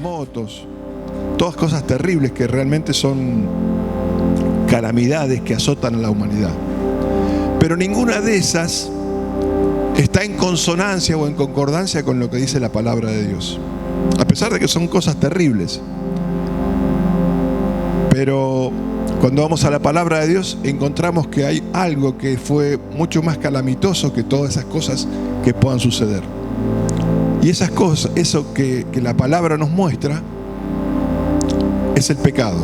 terremotos, todas cosas terribles que realmente son calamidades que azotan a la humanidad. Pero ninguna de esas está en consonancia o en concordancia con lo que dice la palabra de Dios. A pesar de que son cosas terribles. Pero cuando vamos a la palabra de Dios encontramos que hay algo que fue mucho más calamitoso que todas esas cosas que puedan suceder. Y esas cosas, eso que la palabra nos muestra, es el pecado.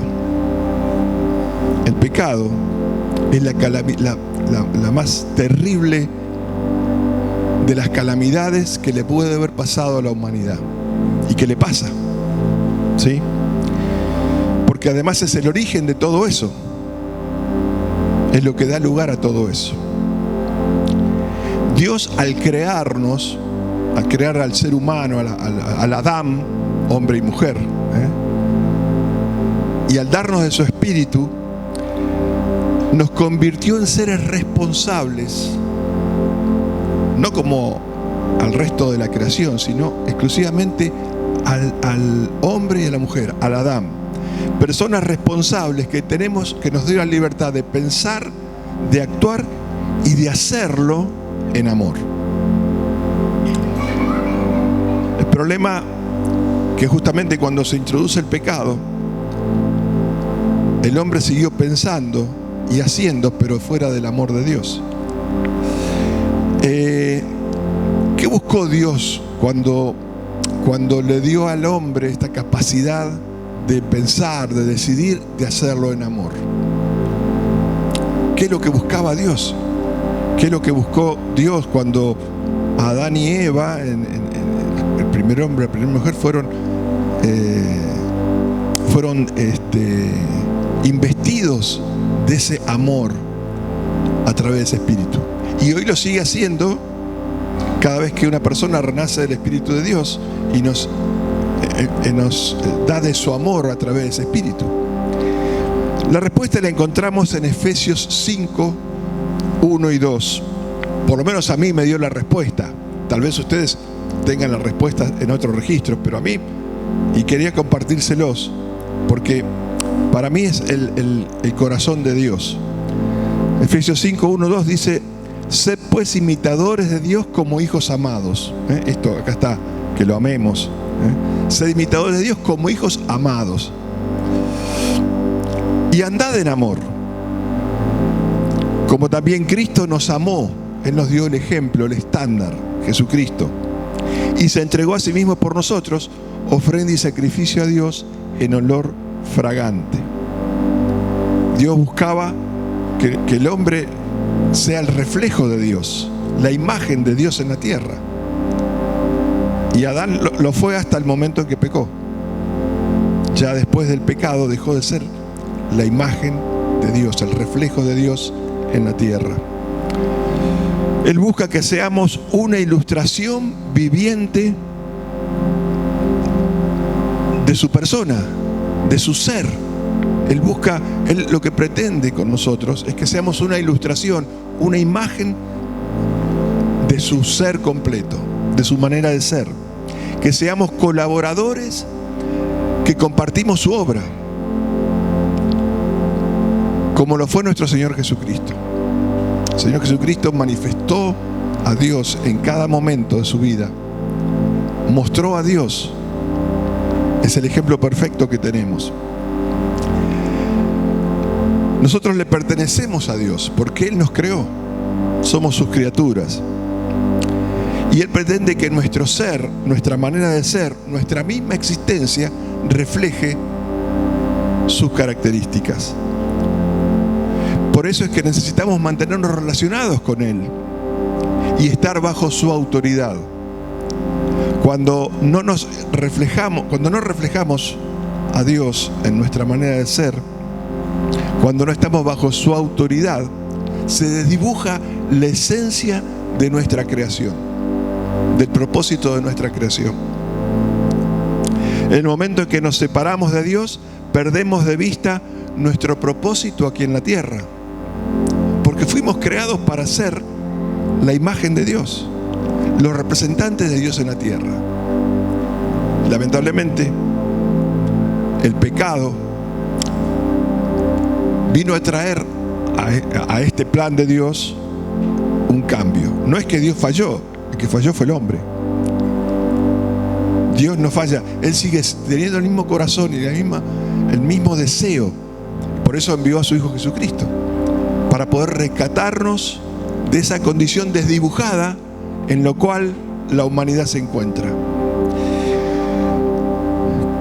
El pecado es la más terrible de las calamidades que le puede haber pasado a la humanidad y que le pasa, ¿sí? Porque además es el origen de todo eso, es lo que da lugar a todo eso. Dios al crearnos, al crear al ser humano, al Adán, hombre y mujer, y al darnos de su espíritu, nos convirtió en seres responsables, no como al resto de la creación, sino exclusivamente al hombre y a la mujer, al Adán. Personas responsables que nos dio la libertad de pensar, de actuar y de hacerlo en amor. El problema que justamente cuando se introduce el pecado, el hombre siguió pensando y haciendo, pero fuera del amor de Dios. ¿Qué buscó Dios cuando le dio al hombre esta capacidad de pensar, de decidir, de hacerlo en amor? ¿Qué es lo que buscaba Dios? ¿Qué es lo que buscó Dios cuando Adán y Eva, el primer hombre y la primera mujer, fueron investidos de ese amor a través de ese espíritu? Y hoy lo sigue haciendo cada vez que una persona renace del Espíritu de Dios y nos da de su amor a través de ese espíritu. La respuesta la encontramos en Efesios 5, 1 y 2. Por lo menos a mí me dio la respuesta. Tal vez ustedes tengan la respuesta en otros registros, pero a mí, y quería compartírselos, porque para mí es el corazón de Dios. Efesios 5, 1, 2 dice: sed pues imitadores de Dios como hijos amados. Esto acá está, que lo amemos. Sed imitadores de Dios como hijos amados. Y andad en amor, como también Cristo nos amó. Él nos dio el ejemplo, el estándar, Jesucristo. Y se entregó a sí mismo por nosotros, ofrenda y sacrificio a Dios en olor fragante. Dios buscaba que el hombre sea el reflejo de Dios, la imagen de Dios en la tierra. Y Adán lo fue hasta el momento en que pecó. Ya después del pecado dejó de ser la imagen de Dios, el reflejo de Dios en la tierra. Él busca que seamos una ilustración viviente de su persona, de su ser. Él lo que pretende con nosotros es que seamos una ilustración, una imagen de su ser completo, de su manera de ser. Que seamos colaboradores, que compartimos su obra, como lo fue nuestro Señor Jesucristo. El Señor Jesucristo manifestó a Dios en cada momento de su vida, mostró a Dios. Es el ejemplo perfecto que tenemos. Nosotros le pertenecemos a Dios porque Él nos creó, somos sus criaturas. Y Él pretende que nuestro ser, nuestra manera de ser, nuestra misma existencia refleje sus características. Por eso es que necesitamos mantenernos relacionados con Él y estar bajo su autoridad. Cuando no reflejamos a Dios en nuestra manera de ser, cuando no estamos bajo su autoridad, se desdibuja la esencia de nuestra creación, del propósito de nuestra creación. En el momento en que nos separamos de Dios, perdemos de vista nuestro propósito aquí en la tierra, porque fuimos creados para ser la imagen de Dios, los representantes de Dios en la tierra. Lamentablemente, el pecado vino a traer a este plan de Dios un cambio. No es que Dios falló, el que falló fue el hombre. Dios no falla, Él sigue teniendo el mismo corazón y el mismo deseo. Por eso envió a su Hijo Jesucristo, para poder rescatarnos de esa condición desdibujada en la cual la humanidad se encuentra.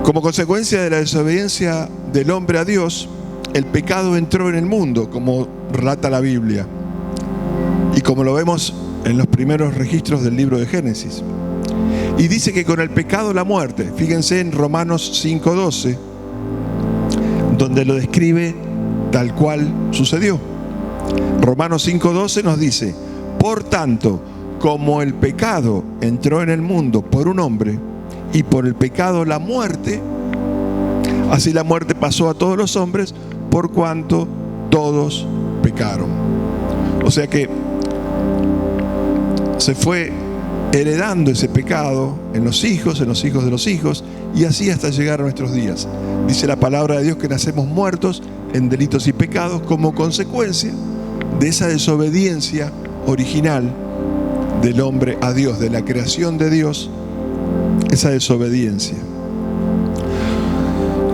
Como consecuencia de la desobediencia del hombre a Dios, el pecado entró en el mundo, como relata la Biblia, y como lo vemos en los primeros registros del libro de Génesis. Y dice que con el pecado la muerte. Fíjense en Romanos 5:12, donde lo describe tal cual sucedió. Romanos 5:12 nos dice: por tanto, como el pecado entró en el mundo por un hombre, y por el pecado la muerte, así la muerte pasó a todos los hombres, por cuanto todos pecaron. O sea que se fue heredando ese pecado en los hijos de los hijos, y así hasta llegar a nuestros días. Dice la palabra de Dios que nacemos muertos en delitos y pecados como consecuencia de esa desobediencia original del hombre a Dios, de la creación de Dios, esa desobediencia.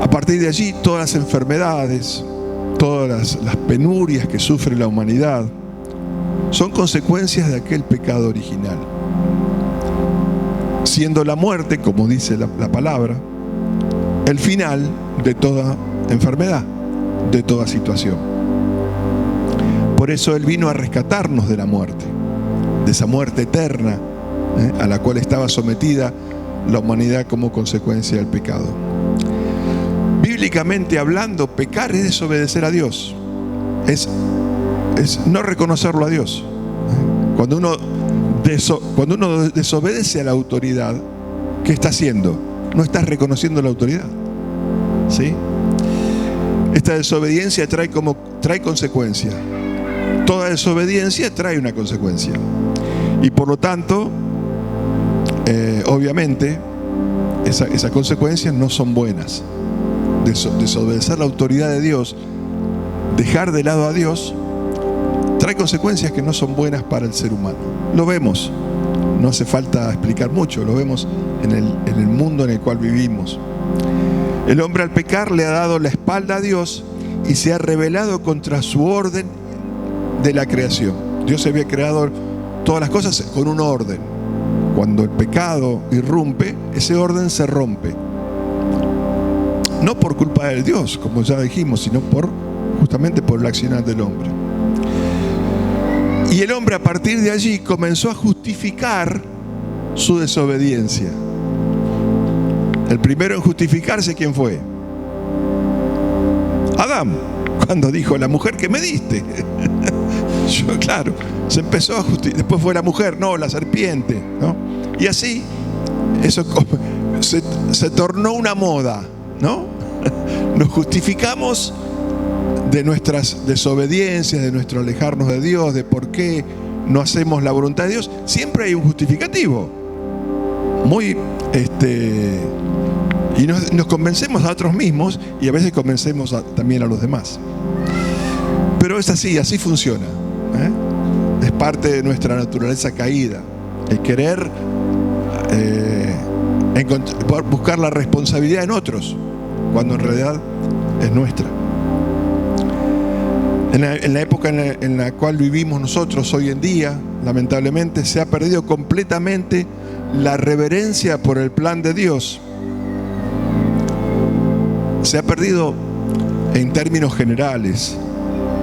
A partir de allí, todas las enfermedades, todas las penurias que sufre la humanidad son consecuencias de aquel pecado original. Siendo la muerte, como dice la palabra, el final de toda enfermedad, de toda situación. Por eso Él vino a rescatarnos de la muerte, de esa muerte eterna, a la cual estaba sometida la humanidad como consecuencia del pecado. Bíblicamente hablando, pecar es desobedecer a Dios, es no reconocerlo a Dios. Cuando uno desobedece a la autoridad, ¿qué está haciendo? No está reconociendo la autoridad, ¿sí? Esta desobediencia trae consecuencia. Toda desobediencia trae una consecuencia. Y por lo tanto, obviamente, esas consecuencias no son buenas. Desobedecer la autoridad de Dios, dejar de lado a Dios, trae consecuencias que no son buenas para el ser humano. Lo vemos, no hace falta explicar mucho, lo vemos en el mundo en el cual vivimos. El hombre al pecar le ha dado la espalda a Dios y se ha rebelado contra su orden de la creación. Dios había creado todas las cosas con un orden. Cuando el pecado irrumpe, ese orden se rompe. No por culpa de Dios, como ya dijimos, sino justamente por el accionar del hombre. Y el hombre a partir de allí comenzó a justificar su desobediencia. El primero en justificarse, ¿quién fue? Adán, cuando dijo: la mujer que me diste. Claro, se empezó a justificar. Después fue la mujer, no, la serpiente, ¿no? Y así, eso se tornó una moda, ¿no? Nos justificamos de nuestras desobediencias, de nuestro alejarnos de Dios, de por qué no hacemos la voluntad de Dios. Siempre hay un justificativo. Y nos convencemos a otros mismos, y a veces convencemos también a los demás. Pero es así funciona, ¿eh? Es parte de nuestra naturaleza caída, el querer buscar la responsabilidad en otros, cuando en realidad es nuestra. En la época en la cual vivimos nosotros hoy en día, lamentablemente, se ha perdido completamente la reverencia por el plan de Dios. Se ha perdido, en términos generales,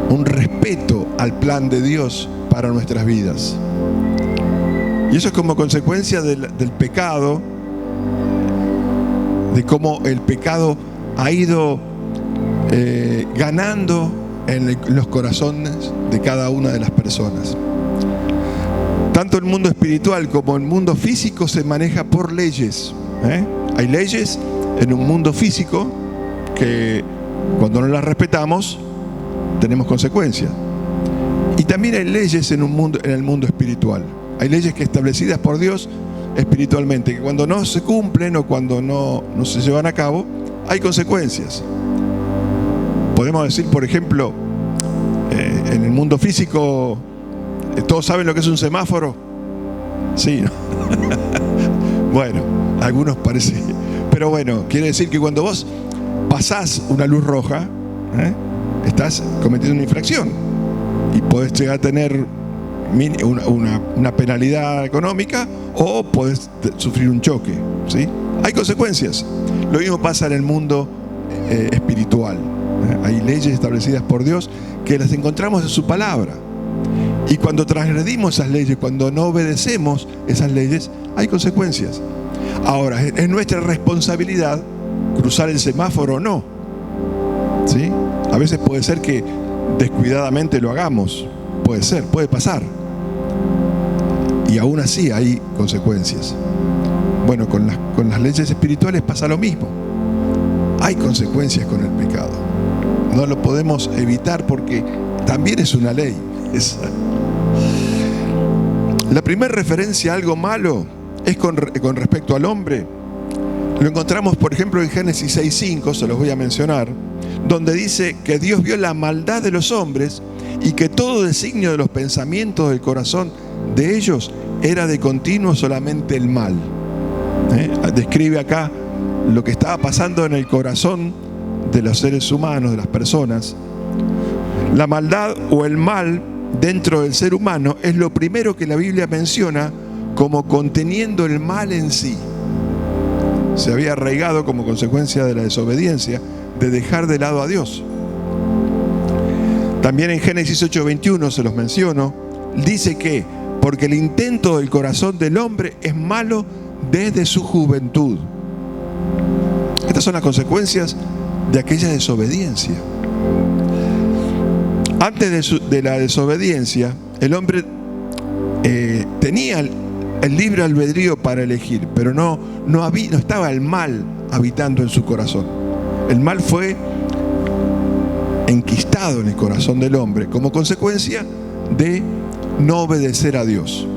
un respeto al plan de Dios para nuestras vidas. Y eso es como consecuencia del pecado, de cómo el pecado ha ido ganando en los corazones de cada una de las personas. Tanto el mundo espiritual como el mundo físico se maneja por leyes. Hay leyes en un mundo físico que, cuando no las respetamos, tenemos consecuencias. Y también hay leyes en el mundo espiritual. Hay leyes que establecidas por Dios espiritualmente, que cuando no se cumplen o cuando no se llevan a cabo, hay consecuencias. Podemos decir, por ejemplo, en el mundo físico, ¿todos saben lo que es un semáforo? Sí, ¿no? Bueno, a algunos parece. Pero bueno, quiere decir que cuando vos pasás una luz roja, estás cometiendo una infracción y podés llegar a tener una penalidad económica o podés sufrir un choque, ¿sí? Hay consecuencias. Lo mismo pasa en el mundo espiritual. Hay leyes establecidas por Dios que las encontramos en su palabra. Y cuando transgredimos esas leyes, cuando no obedecemos esas leyes, hay consecuencias. Ahora, es nuestra responsabilidad cruzar el semáforo o no, ¿sí? A veces puede ser que descuidadamente lo hagamos. Puede ser, puede pasar. Y aún así hay consecuencias. Bueno, con las leyes espirituales pasa lo mismo. Hay consecuencias con el pecado. No lo podemos evitar porque también es una ley. La primera referencia a algo malo es con respecto al hombre. Lo encontramos, por ejemplo, en Génesis 6:5, se los voy a mencionar, donde dice que Dios vio la maldad de los hombres y que todo designio de los pensamientos del corazón de ellos era de continuo solamente el mal. Describe acá lo que estaba pasando en el corazón de los seres humanos, de las personas. La maldad o el mal dentro del ser humano es lo primero que la Biblia menciona como conteniendo el mal en sí. Se había arraigado como consecuencia de la desobediencia, de dejar de lado a Dios. También en Génesis 8:21, se los menciono, dice que porque el intento del corazón del hombre es malo desde su juventud. Estas son las consecuencias de aquella desobediencia. Antes de la desobediencia, el hombre tenía el libre albedrío para elegir, pero no estaba el mal habitando en su corazón. El mal fue enquistado en el corazón del hombre como consecuencia de no obedecer a Dios.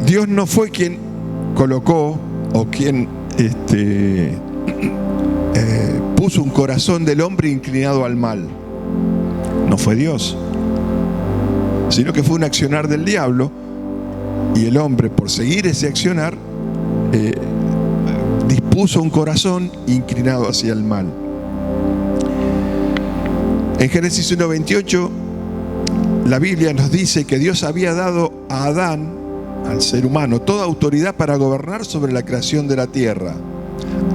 Dios no fue quien colocó o quien puso un corazón del hombre inclinado al mal. No fue Dios, sino que fue un accionar del diablo, y el hombre, por seguir ese accionar, dispuso un corazón inclinado hacia el mal. En Génesis 1:28, la Biblia nos dice que Dios había dado a Adán, al ser humano, toda autoridad para gobernar sobre la creación de la tierra.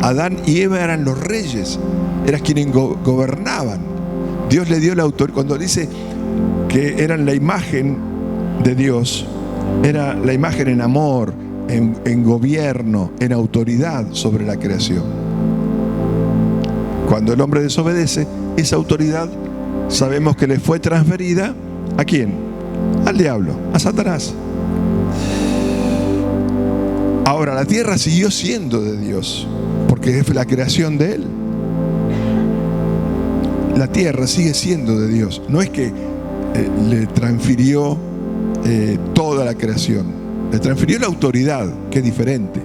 Adán y Eva eran los reyes, eran quienes gobernaban. Dios le dio la autoridad. Cuando dice que eran la imagen de Dios, era la imagen en amor, en gobierno, en autoridad sobre la creación. Cuando el hombre desobedece, esa autoridad sabemos que le fue transferida ¿a quién? Al diablo, a Satanás. Ahora, la tierra siguió siendo de Dios, porque es la creación de Él. La tierra sigue siendo de Dios. No es que le transfirió toda la creación. Le transfirió la autoridad, que es diferente.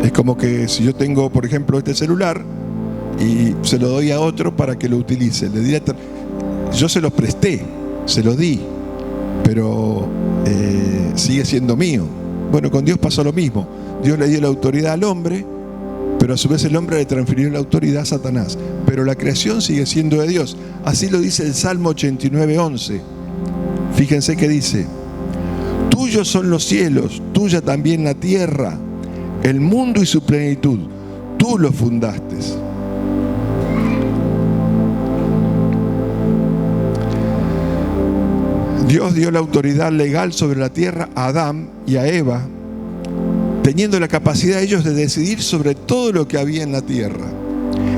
Es como que si yo tengo, por ejemplo, este celular y se lo doy a otro para que lo utilice. Yo se lo presté, se lo di, pero sigue siendo mío. Bueno, con Dios pasó lo mismo. Dios le dio la autoridad al hombre, pero a su vez el hombre le transfirió la autoridad a Satanás. Pero la creación sigue siendo de Dios. Así lo dice el Salmo 89:11. Fíjense que dice: tuyos son los cielos, tuya también la tierra, el mundo y su plenitud. Tú lo fundaste. Dios dio la autoridad legal sobre la tierra a Adán y a Eva, teniendo la capacidad ellos de decidir sobre todo lo que había en la tierra.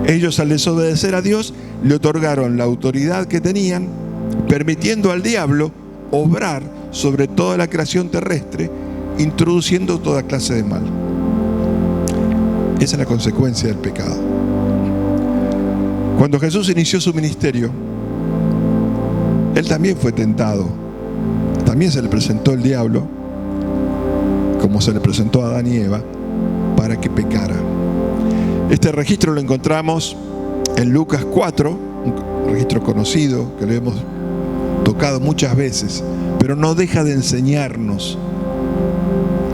Ellos, al desobedecer a Dios, le otorgaron la autoridad que tenían, permitiendo al diablo obrar sobre toda la creación terrestre, introduciendo toda clase de mal. Esa es la consecuencia del pecado. Cuando Jesús inició su ministerio, Él también fue tentado. También se le presentó el diablo, como se le presentó a Adán y Eva, para para que pecara. Este registro lo encontramos en Lucas 4, un registro conocido que lo hemos tocado muchas veces, pero no deja de enseñarnos,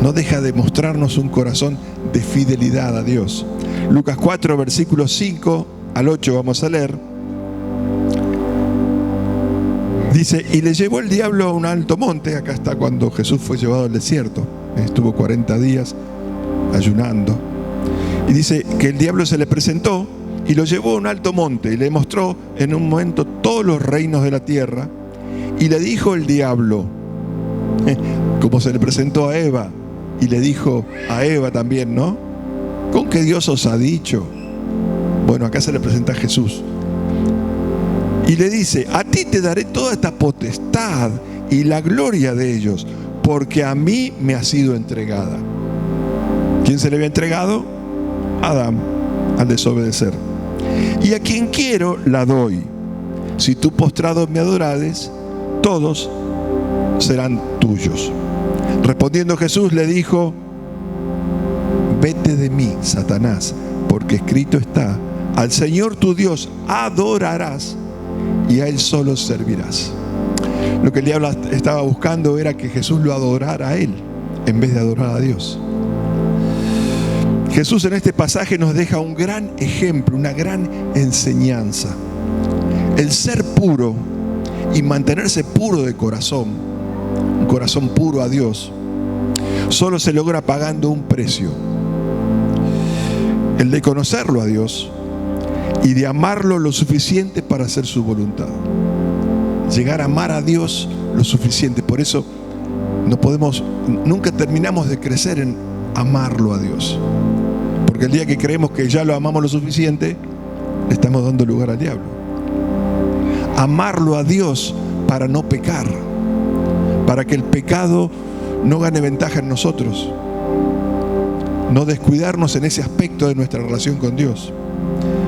no deja de mostrarnos un corazón de fidelidad a Dios. Lucas 4, versículos 5 al 8 vamos a leer. Dice, y le llevó el diablo a un alto monte. Acá está cuando Jesús fue llevado al desierto. Estuvo 40 días ayunando. Y dice que el diablo se le presentó y lo llevó a un alto monte y le mostró en un momento todos los reinos de la tierra. Y le dijo el diablo, como se le presentó a Eva, y le dijo a Eva también, ¿no? ¿Con qué Dios os ha dicho? Bueno, acá se le presenta a Jesús. Y le dice, a ti te daré toda esta potestad y la gloria de ellos, porque a mí me ha sido entregada. ¿Quién se le había entregado? Adán, al desobedecer. Y a quien quiero la doy. Si tú postrado me adorares, todos serán tuyos. Respondiendo Jesús le dijo, vete de mí, Satanás, porque escrito está, al Señor tu Dios adorarás y a Él solo servirás. Lo que el diablo estaba buscando era que Jesús lo adorara a Él, en vez de adorar a Dios. Jesús en este pasaje nos deja un gran ejemplo, una gran enseñanza. El ser puro y mantenerse puro de corazón, un corazón puro a Dios, solo se logra pagando un precio. El de conocerlo a Dios y de amarlo lo suficiente para hacer su voluntad. Llegar a amar a Dios lo suficiente. Por eso nunca terminamos de crecer en amarlo a Dios. Porque el día que creemos que ya lo amamos lo suficiente, le estamos dando lugar al diablo. Amarlo a Dios para no pecar, para que el pecado no gane ventaja en nosotros. No descuidarnos en ese aspecto de nuestra relación con Dios.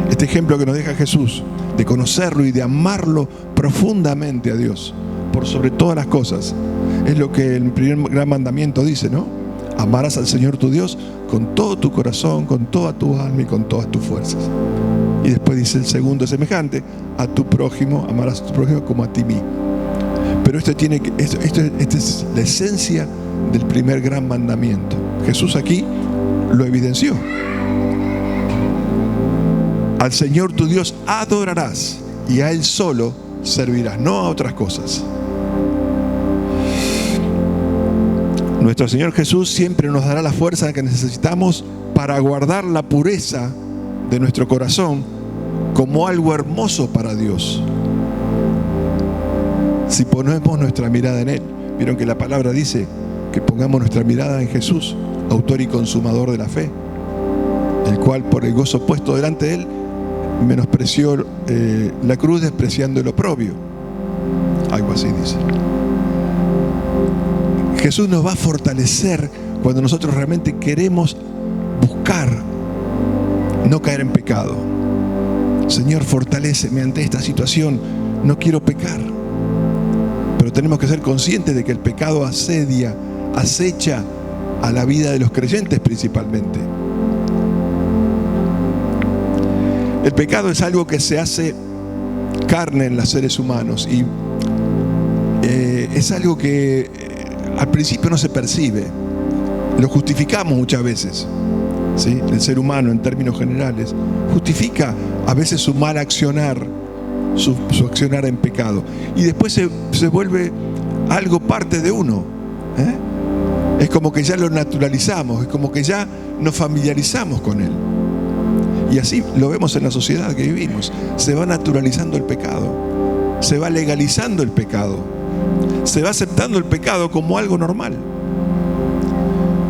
Este ejemplo que nos deja Jesús, de conocerlo y de amarlo profundamente a Dios, por sobre todas las cosas, es lo que el primer gran mandamiento dice, ¿no? Amarás al Señor tu Dios con todo tu corazón, con toda tu alma y con todas tus fuerzas. Y después dice el segundo semejante, a tu prójimo, amarás a tu prójimo como a ti mismo. Pero esta es la esencia del primer gran mandamiento. Jesús aquí lo evidenció. Al Señor tu Dios adorarás y a Él solo servirás, no a otras cosas. Nuestro Señor Jesús siempre nos dará la fuerza que necesitamos para guardar la pureza de nuestro corazón como algo hermoso para Dios. Si ponemos nuestra mirada en Él. Vieron que la palabra dice que pongamos nuestra mirada en Jesús, autor y consumador de la fe, el cual por el gozo puesto delante de Él menospreció la cruz, despreciando el oprobio. Algo así dice. Jesús nos va a fortalecer cuando nosotros realmente queremos buscar no caer en pecado. Señor, fortaléceme ante esta situación, no quiero pecar. Pero tenemos que ser conscientes de que el pecado acecha a la vida de los creyentes principalmente. El pecado es algo que se hace carne en los seres humanos y es algo que al principio no se percibe. Lo justificamos muchas veces, ¿sí? El ser humano, en términos generales, justifica a veces su mal accionar, su accionar en pecado. Y después se vuelve algo parte de uno. Es como que ya lo naturalizamos, es como que ya nos familiarizamos con él. Y así lo vemos en la sociedad que vivimos. Se va naturalizando el pecado, se va legalizando el pecado, se va aceptando el pecado como algo normal.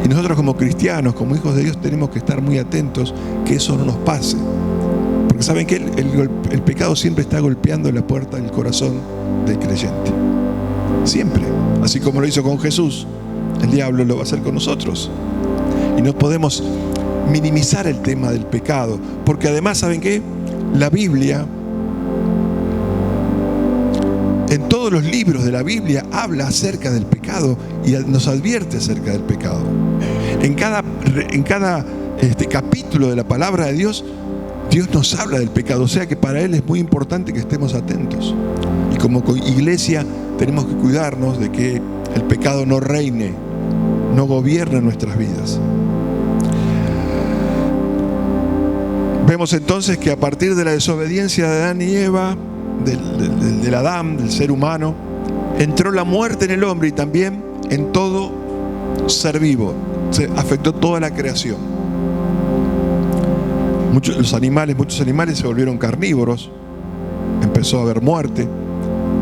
Y nosotros como cristianos, como hijos de Dios, tenemos que estar muy atentos que eso no nos pase. Porque saben que el pecado siempre está golpeando la puerta del corazón del creyente. Siempre. Así como lo hizo con Jesús, el diablo lo va a hacer con nosotros. Y no podemos minimizar el tema del pecado. Porque además, ¿saben qué? La Biblia, en todos los libros de la Biblia, habla acerca del pecado y nos advierte acerca del pecado. En cada este capítulo de la palabra de Dios, Dios nos habla del pecado. O sea que para Él es muy importante que estemos atentos. Y como iglesia tenemos que cuidarnos de que el pecado no reine, no gobierne nuestras vidas. Vemos entonces que a partir de la desobediencia de Adán y Eva, del Adán, del ser humano, entró la muerte en el hombre y también en todo ser vivo. Se afectó toda la creación. Muchos animales se volvieron carnívoros. Empezó a haber muerte.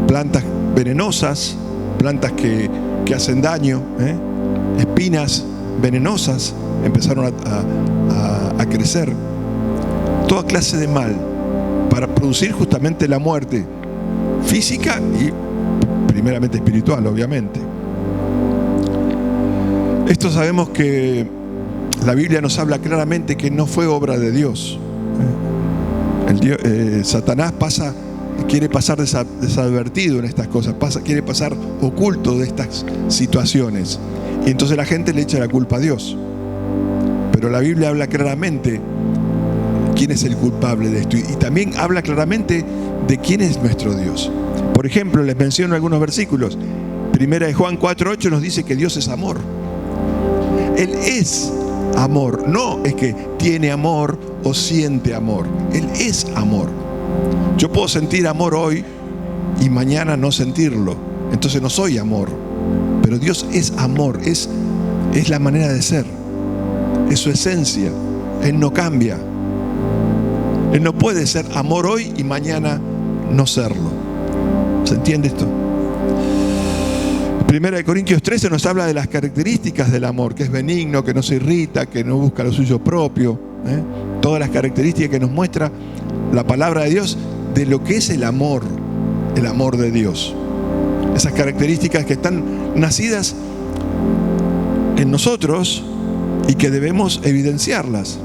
Plantas venenosas, plantas que hacen daño, espinas venenosas empezaron a crecer. Toda clase de mal para producir justamente la muerte física y primeramente espiritual, obviamente. Esto sabemos que la Biblia nos habla claramente que no fue obra de Dios. Satanás quiere pasar desadvertido en estas cosas, quiere pasar oculto de estas situaciones. Y entonces la gente le echa la culpa a Dios. Pero la Biblia habla claramente quién es el culpable de esto. Y también habla claramente de quién es nuestro Dios. Por ejemplo, les menciono algunos versículos. Primera de Juan 4:8 nos dice que Dios es amor. Él es amor. No es que tiene amor o siente amor. Él es amor. Yo puedo sentir amor hoy y mañana no sentirlo. Entonces no soy amor. Pero Dios es amor. Es la manera de ser. Es su esencia. Él no cambia. Él no puede ser amor hoy y mañana no serlo. ¿Se entiende esto? Primera de Corintios 13 nos habla de las características del amor, que es benigno, que no se irrita, que no busca lo suyo propio. Todas las características que nos muestra la palabra de Dios de lo que es el amor de Dios. Esas características que están nacidas en nosotros y que debemos evidenciarlas,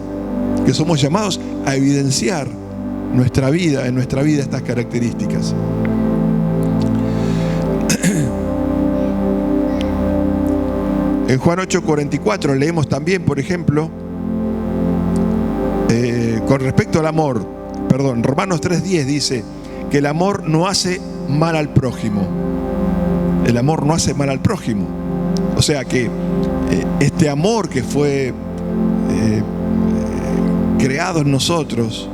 que somos llamados a evidenciar en nuestra vida estas características. En Juan 8:44 leemos también, por ejemplo, con respecto al amor, Romanos 3:10 dice que el amor no hace mal al prójimo. El amor no hace mal al prójimo. O sea que este amor que fue creado en nosotros,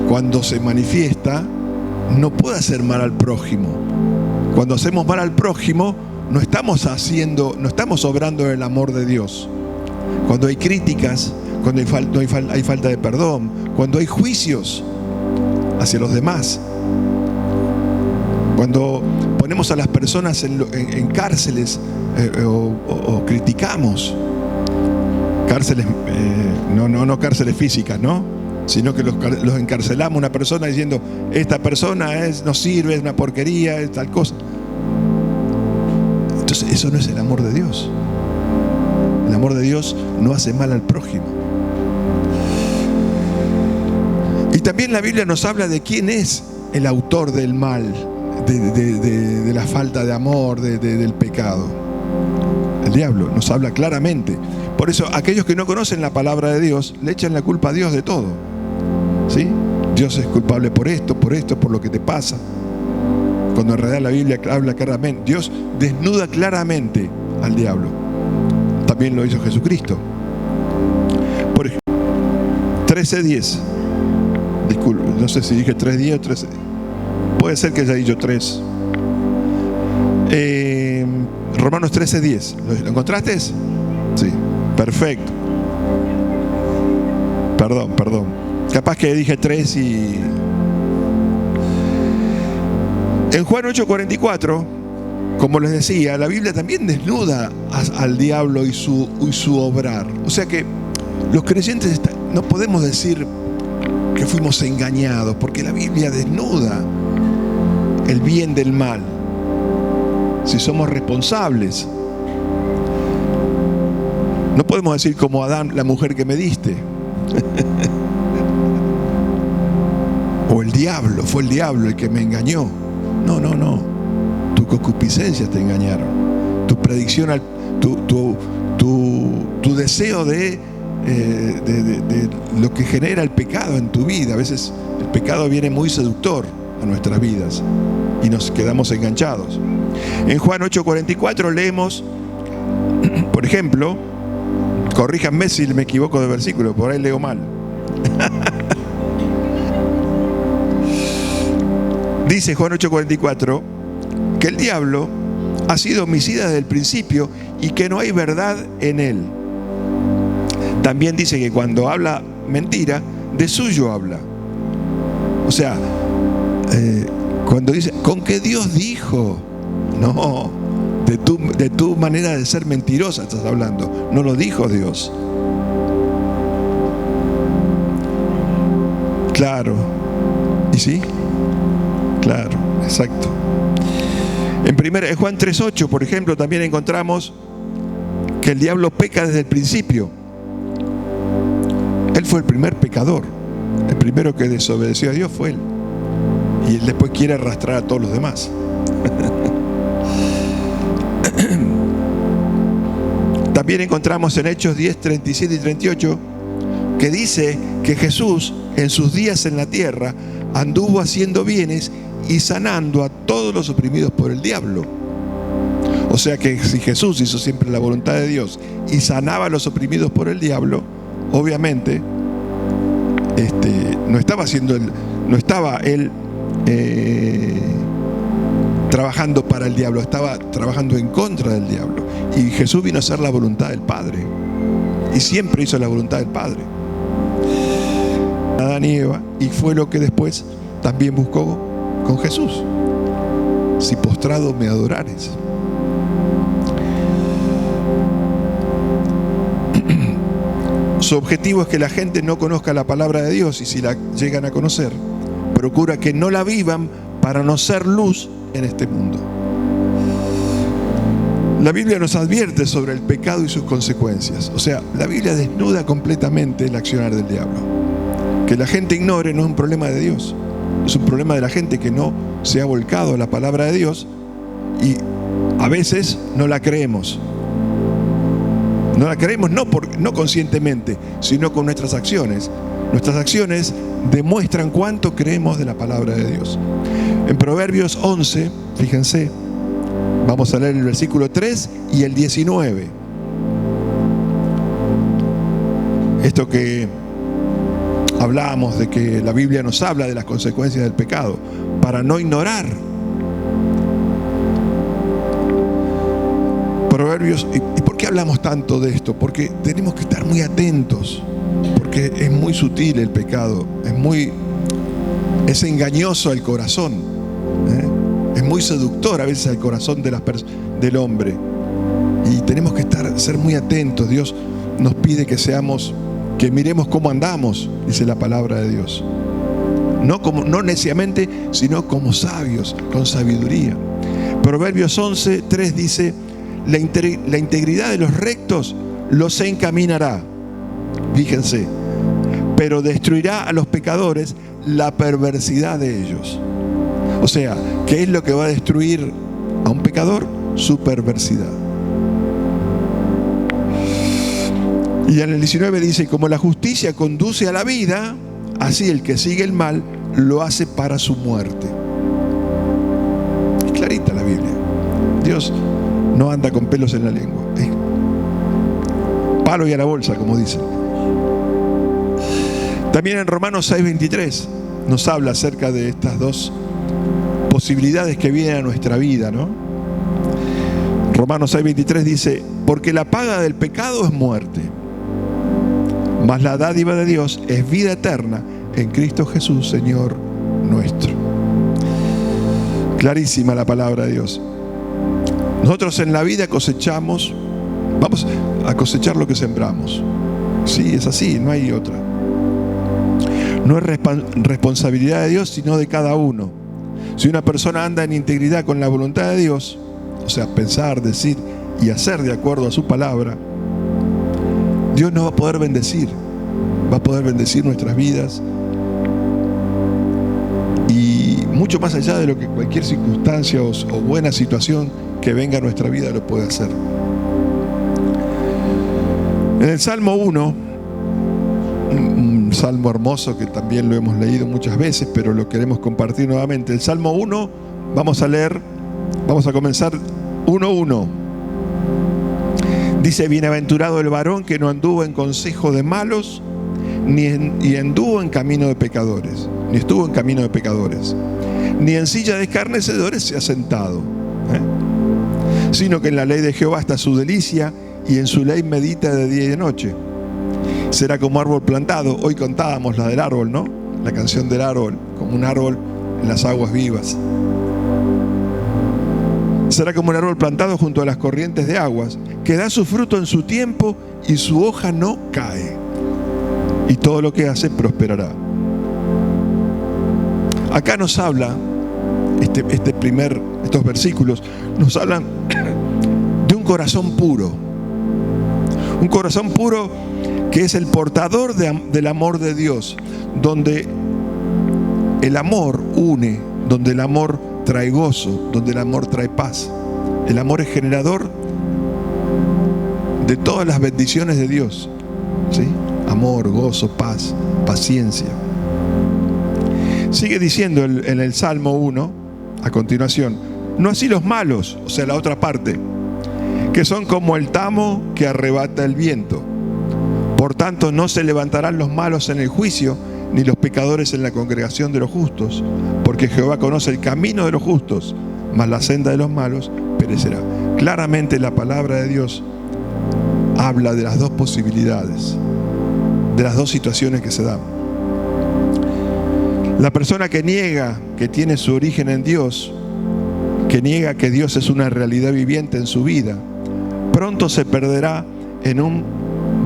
cuando se manifiesta, no puede hacer mal al prójimo. Cuando hacemos mal al prójimo, no estamos obrando en el amor de Dios. Cuando hay críticas, cuando hay falta de perdón, cuando hay juicios hacia los demás, cuando ponemos a las personas en cárceles o criticamos, cárceles, no cárceles físicas, ¿no? Sino que los encarcelamos a una persona diciendo, esta persona no sirve, es una porquería, es tal cosa. Entonces eso no es el amor de Dios. El amor de Dios no hace mal al prójimo. Y también la Biblia nos habla de quién es el autor del mal, de la falta de amor, del pecado. El diablo nos habla claramente. Por eso aquellos que no conocen la palabra de Dios le echan la culpa a Dios de todo. ¿Sí? Dios es culpable por esto, por lo que te pasa. Cuando en realidad la Biblia habla claramente. Dios desnuda claramente al diablo. También lo hizo Jesucristo. Por ejemplo, 13:10. Disculpe, no sé si dije 3:10 o 13. Puede ser que haya dicho 3. Romanos 13:10. ¿Lo encontraste? Sí, perfecto. Perdón. Capaz que dije 3 y... En Juan 8:44, como les decía, la Biblia también desnuda al diablo y su obrar. O sea que los creyentes no podemos decir que fuimos engañados, porque la Biblia desnuda el bien del mal. Si somos responsables, no podemos decir como Adán, la mujer que me diste. O el diablo, fue el diablo el que me engañó. No. Tus concupiscencias te engañaron. Tu predicción, tu deseo de de lo que genera el pecado en tu vida. A veces el pecado viene muy seductor a nuestras vidas y nos quedamos enganchados. En Juan 8:44 leemos, por ejemplo, corríjanme si me equivoco de versículo, por ahí leo mal. Dice Juan 8:44 que el diablo ha sido homicida desde el principio y que no hay verdad en él. También dice que cuando habla mentira, de suyo habla. O sea, cuando dice, ¿con qué Dios dijo? No, de tu manera de ser mentirosa estás hablando. No lo dijo Dios. Claro. ¿Y sí? Claro, exacto. En Juan 3:8, por ejemplo, también encontramos que el diablo peca desde el principio. Él fue el primer pecador. El primero que desobedeció a Dios fue él. Y él después quiere arrastrar a todos los demás. También encontramos en Hechos 10, 37 y 38 que dice que Jesús en sus días en la tierra anduvo haciendo bienes y sanando a todos los oprimidos por el diablo. O sea que si Jesús hizo siempre la voluntad de Dios y sanaba a los oprimidos por el diablo, obviamente no estaba él trabajando para el diablo, estaba trabajando en contra del diablo. Y Jesús vino a hacer la voluntad del Padre y siempre hizo la voluntad del Padre. Adán y Eva, y fue lo que después también buscó con Jesús. Si postrado me adorares. Su objetivo es que la gente no conozca la palabra de Dios, y si la llegan a conocer, procura que no la vivan para no ser luz en este mundo. La Biblia nos advierte sobre el pecado y sus consecuencias. O sea, la Biblia desnuda completamente el accionar del diablo. Que la gente ignore no es un problema de Dios, es un problema de la gente que no se ha volcado a la palabra de Dios y a veces no la creemos. No la creemos no conscientemente, sino con nuestras acciones. Nuestras acciones demuestran cuánto creemos de la palabra de Dios. En Proverbios 11, fíjense, vamos a leer el versículo 3 y el 19. Esto que hablábamos de que la Biblia nos habla de las consecuencias del pecado, para no ignorar. Proverbios, ¿y por qué hablamos tanto de esto? Porque tenemos que estar muy atentos, porque es muy sutil el pecado, es engañoso al corazón, es muy seductor a veces al corazón del hombre, y tenemos que ser muy atentos. Dios nos pide que miremos cómo andamos, dice la palabra de Dios. No neciamente, sino como sabios, con sabiduría. Proverbios 11, 3 dice: la integridad de los rectos los encaminará, fíjense, pero destruirá a los pecadores la perversidad de ellos. O sea, ¿qué es lo que va a destruir a un pecador? Su perversidad. Y en el 19 dice: como la justicia conduce a la vida, así el que sigue el mal lo hace para su muerte. Es clarita la Biblia. Dios no anda con pelos en la lengua. Es palo y a la bolsa, como dicen. También en Romanos 6:23 nos habla acerca de estas dos posibilidades que vienen a nuestra vida, ¿no? Romanos 6:23 dice: porque la paga del pecado es muerte, mas la dádiva de Dios es vida eterna en Cristo Jesús, Señor nuestro. Clarísima la palabra de Dios. Nosotros en la vida cosechamos, vamos a cosechar lo que sembramos. Sí, es así, no hay otra. No es responsabilidad de Dios, sino de cada uno. Si una persona anda en integridad con la voluntad de Dios, o sea, pensar, decir y hacer de acuerdo a su palabra, Dios nos va a poder bendecir. Va a poder bendecir nuestras vidas. Y mucho más allá de lo que cualquier circunstancia o buena situación que venga a nuestra vida lo puede hacer. En el Salmo 1 salmo hermoso que también lo hemos leído muchas veces, pero lo queremos compartir nuevamente. El Salmo 1, vamos a comenzar 1:1. Dice: bienaventurado el varón que no anduvo en consejo de malos, ni anduvo en camino de pecadores, ni estuvo en camino de pecadores, ni en silla de escarnecedores se ha sentado, sino que en la ley de Jehová está su delicia, y en su ley medita de día y de noche. Será como árbol plantado. Hoy contábamos la del árbol, ¿no? La canción del árbol, como un árbol en las aguas vivas. Será como un árbol plantado junto a las corrientes de aguas, que da su fruto en su tiempo y su hoja no cae, y todo lo que hace prosperará. Acá nos habla, estos versículos nos hablan de un corazón puro. Un corazón puro que es el portador del amor de Dios, donde el amor une, donde el amor trae gozo, donde el amor trae paz. El amor es generador de todas las bendiciones de Dios, ¿sí? Amor, gozo, paz, paciencia. Sigue diciendo en el Salmo 1, a continuación: no así los malos, o sea, la otra parte, que son como el tamo que arrebata el viento. Por tanto, no se levantarán los malos en el juicio, ni los pecadores en la congregación de los justos, porque Jehová conoce el camino de los justos, mas la senda de los malos perecerá. Claramente la palabra de Dios habla de las dos posibilidades, de las dos situaciones que se dan. La persona que niega que tiene su origen en Dios, que niega que Dios es una realidad viviente en su vida, pronto se perderá en un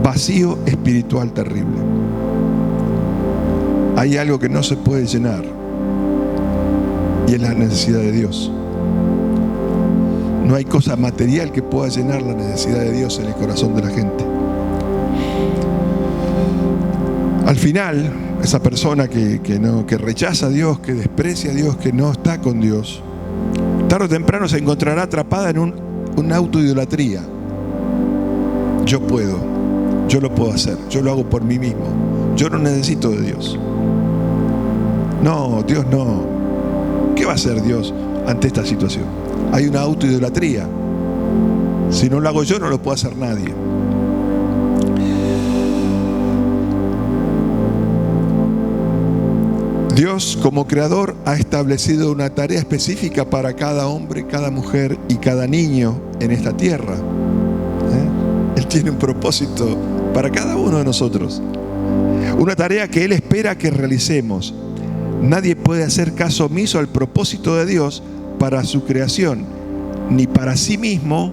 vacío espiritual terrible. Hay algo que no se puede llenar, y es la necesidad de Dios. No hay cosa material que pueda llenar la necesidad de Dios en el corazón de la gente. Al final, esa persona que rechaza a Dios, que desprecia a Dios, que no está con Dios, tarde o temprano se encontrará atrapada en una autoidolatría. Yo puedo, yo lo puedo hacer, yo lo hago por mí mismo, yo no necesito de Dios. No, Dios no. ¿Qué va a hacer Dios ante esta situación? Hay una autoidolatría. Si no lo hago yo, no lo puede hacer nadie. Dios, como creador, ha establecido una tarea específica para cada hombre, cada mujer y cada niño en esta tierra. Él tiene un propósito para cada uno de nosotros. Una tarea que Él espera que realicemos. Nadie puede hacer caso omiso al propósito de Dios para su creación, ni para sí mismo,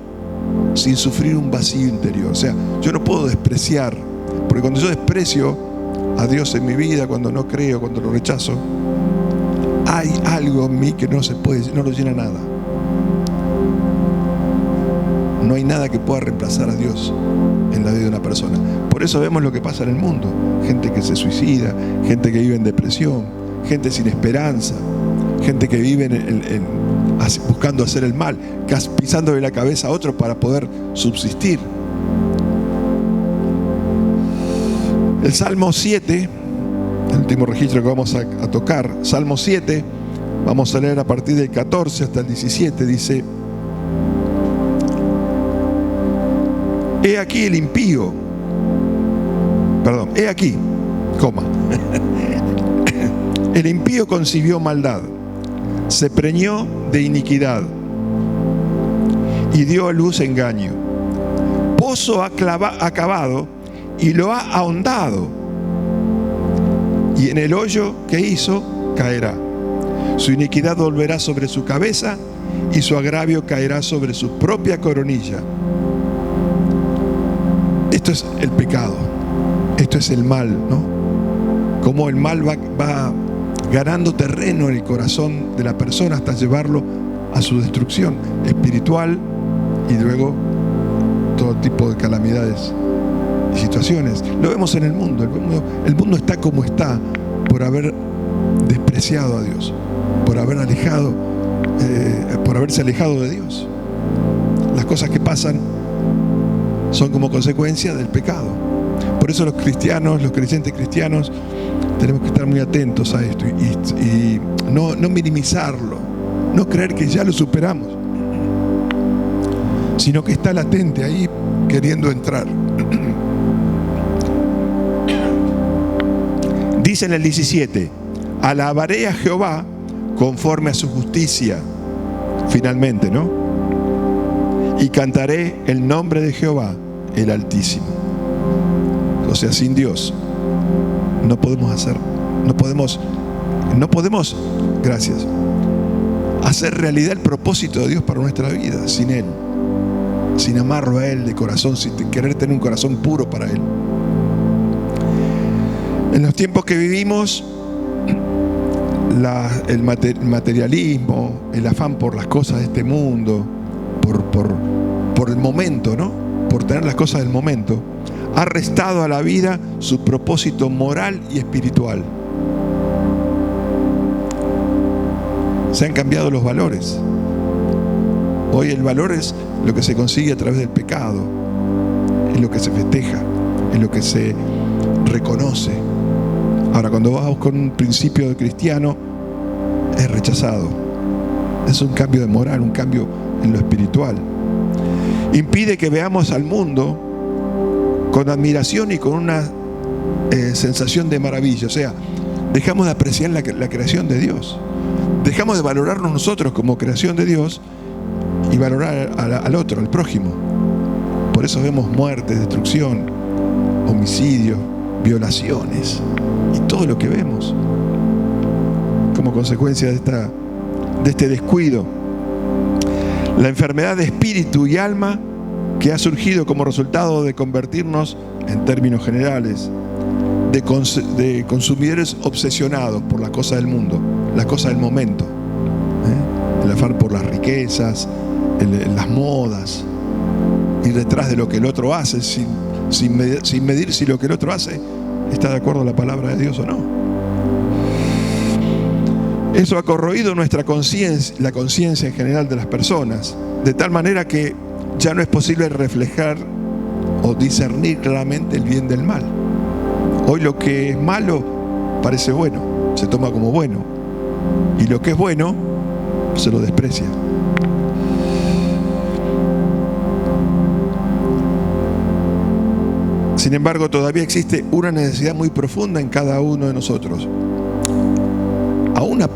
sin sufrir un vacío interior. O sea, yo no puedo despreciar, porque cuando yo desprecio a Dios en mi vida, cuando no creo, cuando lo rechazo, hay algo en mí que no lo llena nada. No hay nada que pueda reemplazar a Dios en la vida de una persona. Por eso vemos lo que pasa en el mundo. Gente que se suicida, gente que vive en depresión, gente sin esperanza, gente que vive buscando hacer el mal, pisándole la cabeza a otro para poder subsistir. El Salmo 7, el último registro que vamos a tocar, Salmo 7, vamos a leer a partir del 14 hasta el 17, dice: he aquí el impío, he aquí, el impío concibió maldad, se preñó de iniquidad y dio a luz engaño. Pozo ha cavado y lo ha ahondado, y en el hoyo que hizo caerá. Su iniquidad volverá sobre su cabeza y su agravio caerá sobre su propia coronilla. Esto es el pecado, esto es el mal, ¿no? Cómo el mal va ganando terreno en el corazón de la persona hasta llevarlo a su destrucción espiritual y luego todo tipo de calamidades y situaciones. Lo vemos en el mundo. El mundo está como está por haber despreciado a Dios, por haberse alejado de Dios. Las cosas que pasan son como consecuencia del pecado. Por eso los creyentes cristianos, tenemos que estar muy atentos a esto y no minimizarlo, no creer que ya lo superamos, sino que está latente ahí queriendo entrar. Dice en el 17: alabaré a Jehová conforme a su justicia, finalmente, ¿no? Y cantaré el nombre de Jehová, el Altísimo. O sea, sin Dios no podemos gracias, hacer realidad el propósito de Dios para nuestra vida, sin Él, sin amarlo a Él de corazón, sin querer tener un corazón puro para Él. En los tiempos que vivimos, el materialismo, el afán por las cosas de este mundo, por el momento, ¿no? Por tener las cosas del momento, ha restado a la vida su propósito moral y espiritual. Se han cambiado los valores. Hoy el valor es lo que se consigue a través del pecado, es lo que se festeja, es lo que se reconoce. Ahora, cuando vas con un principio cristiano, es rechazado. Es un cambio de moral, un cambio en lo espiritual. Impide que veamos al mundo con admiración y con una sensación de maravilla. O sea, dejamos de apreciar la creación de Dios. Dejamos de valorarnos nosotros como creación de Dios y valorar al otro, al prójimo. Por eso vemos muerte, destrucción, homicidios, violaciones y todo lo que vemos como consecuencia de este descuido. La enfermedad de espíritu y alma que ha surgido como resultado de convertirnos, en términos generales, de consumidores obsesionados por las cosas del mundo, las cosas del momento, el afán por las riquezas, las modas, ir detrás de lo que el otro hace sin medir si lo que el otro hace está de acuerdo a la palabra de Dios o no. Eso ha corroído nuestra conciencia, la conciencia en general de las personas, de tal manera que ya no es posible reflejar o discernir claramente el bien del mal. Hoy lo que es malo parece bueno, se toma como bueno, y lo que es bueno se lo desprecia. Sin embargo, todavía existe una necesidad muy profunda en cada uno de nosotros. Aún a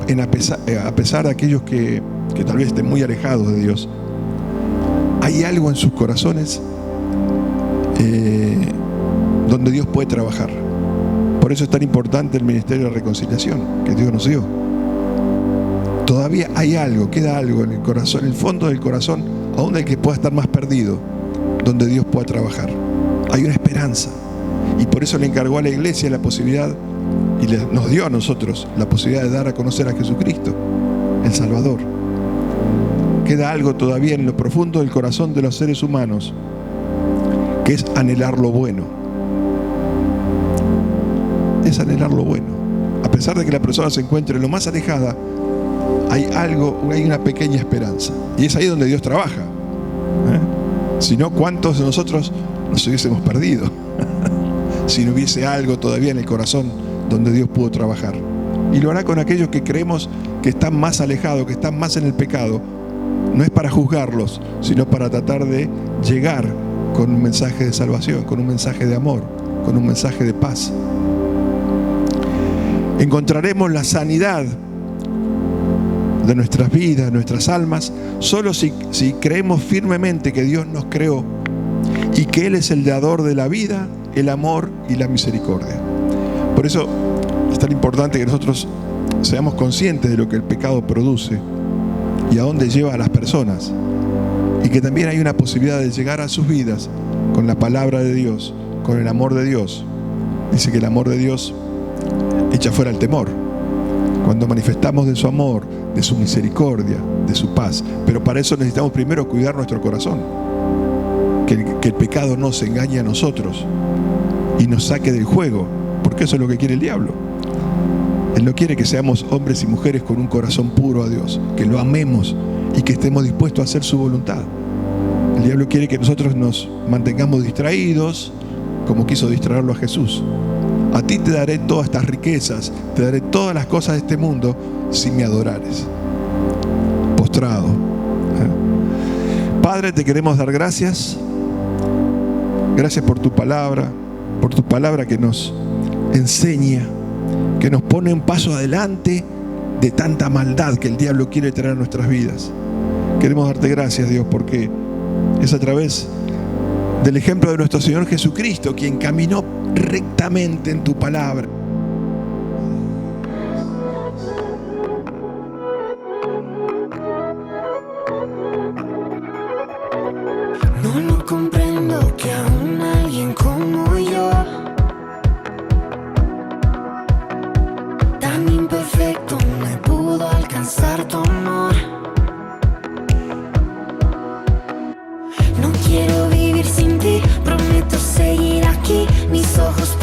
pesar de aquellos que tal vez estén muy alejados de Dios, hay algo en sus corazones donde Dios puede trabajar. Por eso es tan importante el ministerio de reconciliación que Dios nos dio. Todavía hay algo, queda algo en el corazón, en el fondo del corazón, aún el que pueda estar más perdido, donde Dios pueda trabajar. Hay una esperanza, y por eso le encargó a la iglesia la posibilidad, y nos dio a nosotros la posibilidad de dar a conocer a Jesucristo, el Salvador. Queda algo todavía en lo profundo del corazón de los seres humanos, que es anhelar lo bueno. Es anhelar lo bueno. A pesar de que la persona se encuentre lo más alejada, hay una pequeña esperanza. Y es ahí donde Dios trabaja. Si no, ¿cuántos de nosotros nos hubiésemos perdido? Si no hubiese algo todavía en el corazón donde Dios pudo trabajar. Y lo hará con aquellos que creemos que están más alejados, que están más en el pecado. No es para juzgarlos, sino para tratar de llegar con un mensaje de salvación, con un mensaje de amor, con un mensaje de paz. Encontraremos la sanidad de nuestras vidas, nuestras almas, solo si creemos firmemente que Dios nos creó y que Él es el dador de la vida, el amor y la misericordia. Por eso es tan importante que nosotros seamos conscientes de lo que el pecado produce y a dónde lleva a las personas, y que también hay una posibilidad de llegar a sus vidas con la palabra de Dios, con el amor de Dios. Dice que el amor de Dios echa fuera el temor. Cuando manifestamos de su amor, de su misericordia, de su paz. Pero para eso necesitamos primero cuidar nuestro corazón. Que el pecado no se engañe a nosotros y nos saque del juego, porque eso es lo que quiere el diablo. Él no quiere que seamos hombres y mujeres con un corazón puro a Dios, que lo amemos y que estemos dispuestos a hacer su voluntad. El diablo quiere que nosotros nos mantengamos distraídos, como quiso distraerlo a Jesús. A ti te daré todas estas riquezas, te daré todas las cosas de este mundo si me adorares. Postrado. Padre, te queremos dar gracias. Gracias por tu palabra que nos enseña, que nos pone un paso adelante de tanta maldad que el diablo quiere traer a nuestras vidas. Queremos darte gracias, Dios, porque es a través del ejemplo de nuestro Señor Jesucristo, quien caminó rectamente en tu palabra. No comprendo que aún alguien como yo, tan imperfecto, me pudo alcanzar tu amor. No quiero vivir sin ti, prometo seguir aquí, mis ojos